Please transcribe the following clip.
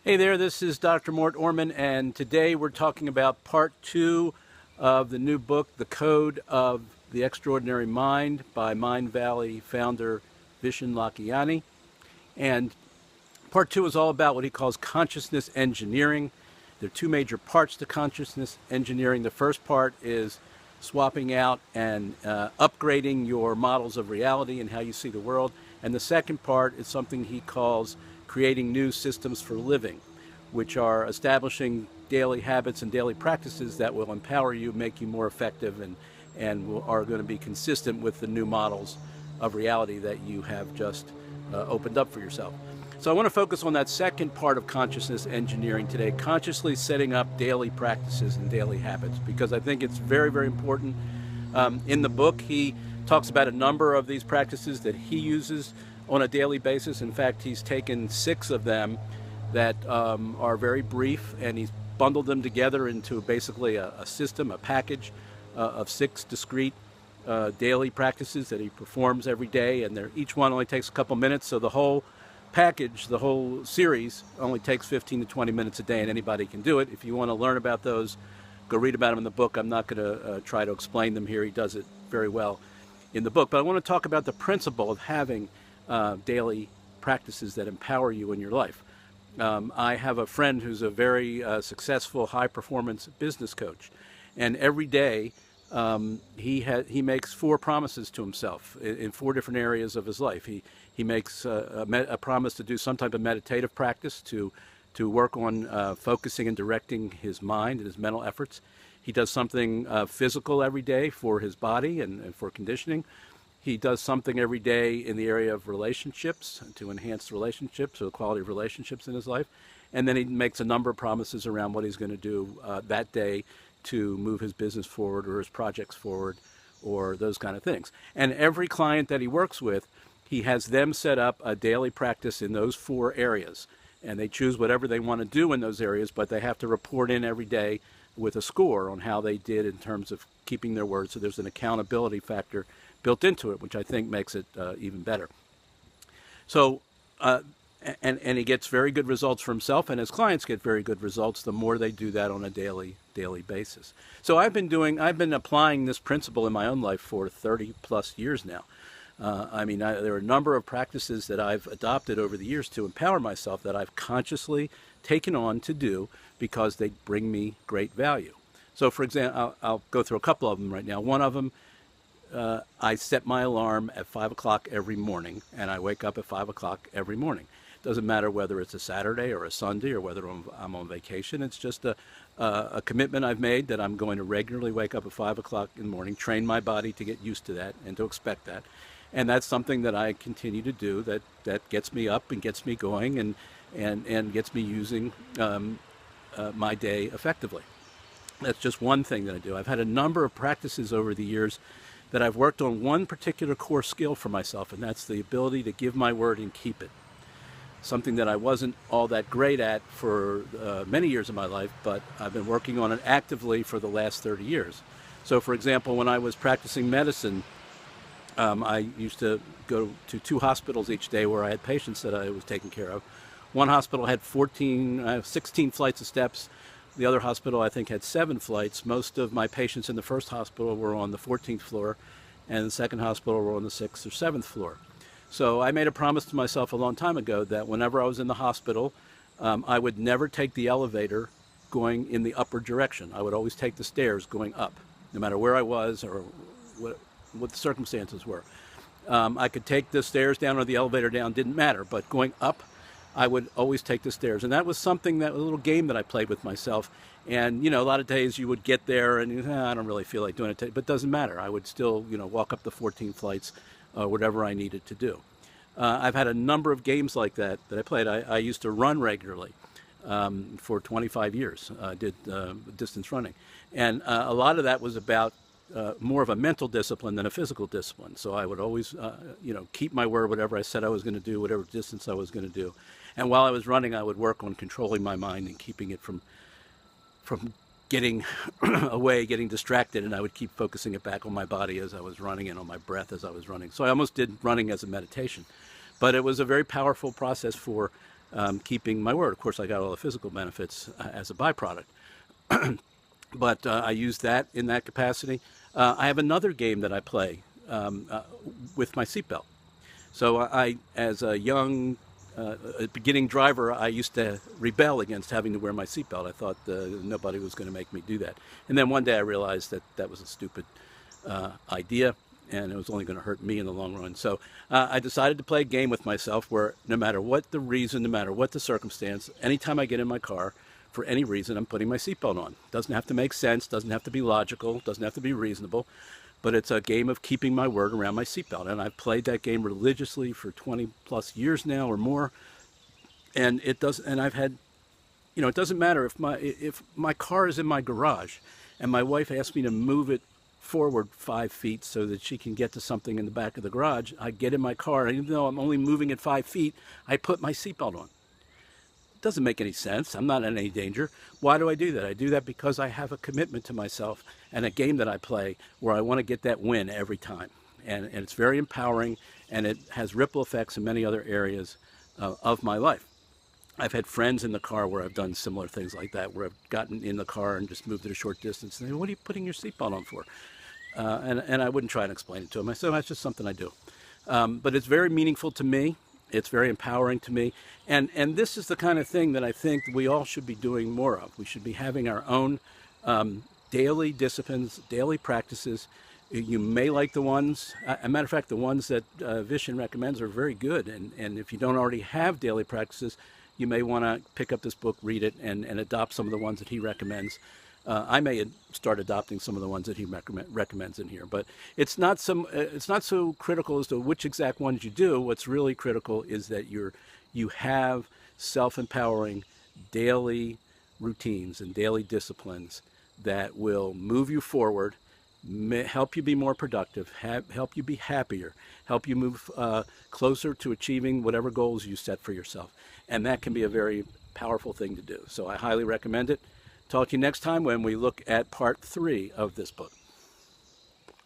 Hey there, this is Dr. Mort Orman, and today we're talking about part 2 of the new book, The Code of the Extraordinary Mind by Mind Valley founder Vishen Lakhiani. And part 2 is all about what he calls consciousness engineering. There are two major parts to consciousness engineering. The first part is swapping out and upgrading your models of reality and how you see the world. And the second part is something he calls creating new systems for living, which are establishing daily habits and daily practices that will empower you, make you more effective, and are going to be consistent with the new models of reality that you have just opened up for yourself. So I want to focus on that second part of consciousness engineering today, consciously setting up daily practices and daily habits, because I think it's very, very important. In the book, he talks about a number of these practices that he uses on a daily basis. In fact, he's taken 6 of them that are very brief, and he's bundled them together into basically a system, a package of 6 discrete daily practices that he performs every day, and each one only takes a couple minutes, so the whole package, the whole series, only takes 15 to 20 minutes a day, and anybody can do it. If you want to learn about those, go read about them in the book. I'm not going to try to explain them here. He does it very well in the book. But I want to talk about the principle of having daily practices that empower you in your life. I have a friend who's a very successful high-performance business coach, and every day he makes 4 promises to himself in 4 different areas of his life. He makes a promise to do some type of meditative practice to work on focusing and directing his mind and his mental efforts. He does something physical every day for his body and for conditioning. He does something every day in the area of relationships to enhance relationships or the quality of relationships in his life. And then he makes a number of promises around what he's going to do that day to move his business forward or his projects forward or those kind of things. And every client that he works with, he has them set up a daily practice in those 4 areas. And they choose whatever they want to do in those areas, but they have to report in every day with a score on how they did in terms of keeping their word. So there's an accountability factor built into it, which I think makes it even better. So, and he gets very good results for himself, and his clients get very good results the more they do that on a daily basis. So I've been applying this principle in my own life for 30 plus years now. There are a number of practices that I've adopted over the years to empower myself that I've consciously taken on to do because they bring me great value. So, for example, I'll go through a couple of them right now. One of them, I set my alarm at 5 o'clock every morning, and I wake up at 5 o'clock every morning. It doesn't matter whether it's a Saturday or a Sunday or whether I'm on vacation. It's just a commitment I've made that I'm going to regularly wake up at 5 o'clock in the morning, train my body to get used to that and to expect that. And that's something that I continue to do that gets me up and gets me going and gets me using my day effectively. That's just one thing that I do. I've had a number of practices over the years that I've worked on one particular core skill for myself, and that's the ability to give my word and keep it. Something that I wasn't all that great at for many years of my life, but I've been working on it actively for the last 30 years. So, for example, when I was practicing medicine, I used to go to 2 hospitals each day where I had patients that I was taking care of. One hospital had 16 flights of steps. The other hospital, I think, had 7 flights. Most of my patients in the first hospital were on the 14th floor, and the second hospital were on the 6th or 7th floor. So I made a promise to myself a long time ago that whenever I was in the hospital, I would never take the elevator going in the upward direction. I would always take the stairs going up, no matter where I was or what the circumstances were. I could take the stairs down or the elevator down, didn't matter, but going up, I would always take the stairs. And that was something, a little game that I played with myself. And, a lot of days you would get there and I don't really feel like doing it, but it doesn't matter. I would still, walk up the 14 flights, whatever I needed to do. I've had a number of games like that I played. I used to run regularly for 25 years. I did distance running. And a lot of that was about more of a mental discipline than a physical discipline. So I would always, keep my word, whatever I said I was going to do, whatever distance I was going to do. And while I was running, I would work on controlling my mind and keeping it from getting away, getting distracted, and I would keep focusing it back on my body as I was running and on my breath as I was running. So I almost did running as a meditation. But it was a very powerful process for keeping my word. Of course, I got all the physical benefits as a byproduct. But I use that in that capacity. I have another game that I play with my seatbelt. So as a young, beginning driver, I used to rebel against having to wear my seatbelt. I thought nobody was going to make me do that. And then one day I realized that that was a stupid idea, and it was only going to hurt me in the long run. So I decided to play a game with myself where no matter what the reason, no matter what the circumstance, anytime I get in my car, for any reason, I'm putting my seatbelt on. Doesn't have to make sense, doesn't have to be logical, doesn't have to be reasonable, but it's a game of keeping my word around my seatbelt. And I've played that game religiously for 20 plus years now or more. And it does, and I've had, it doesn't matter if my car is in my garage and my wife asks me to move it forward 5 feet so that she can get to something in the back of the garage. I get in my car, and even though I'm only moving it 5 feet, I put my seatbelt on. It doesn't make any sense. I'm not in any danger. Why do I do that? I do that because I have a commitment to myself and a game that I play where I want to get that win every time. And it's very empowering, and it has ripple effects in many other areas of my life. I've had friends in the car where I've done similar things like that, where I've gotten in the car and just moved it a short distance. And they go, "What are you putting your seatbelt on for?" And I wouldn't try and explain it to them. I said, "That's just something I do." But it's very meaningful to me. It's very empowering to me. And this is the kind of thing that I think we all should be doing more of. We should be having our own daily disciplines, daily practices. You may like the ones, as a matter of fact, the ones that Vishen recommends are very good. And if you don't already have daily practices, you may want to pick up this book, read it, and adopt some of the ones that he recommends. I may start adopting some of the ones that he recommends in here, but it's not so critical as to which exact ones you do. What's really critical is that you have self-empowering daily routines and daily disciplines that will move you forward, help you be more productive, help you be happier, help you move closer to achieving whatever goals you set for yourself. And that can be a very powerful thing to do. So I highly recommend it. Talk to you next time when we look at part 3 of this book.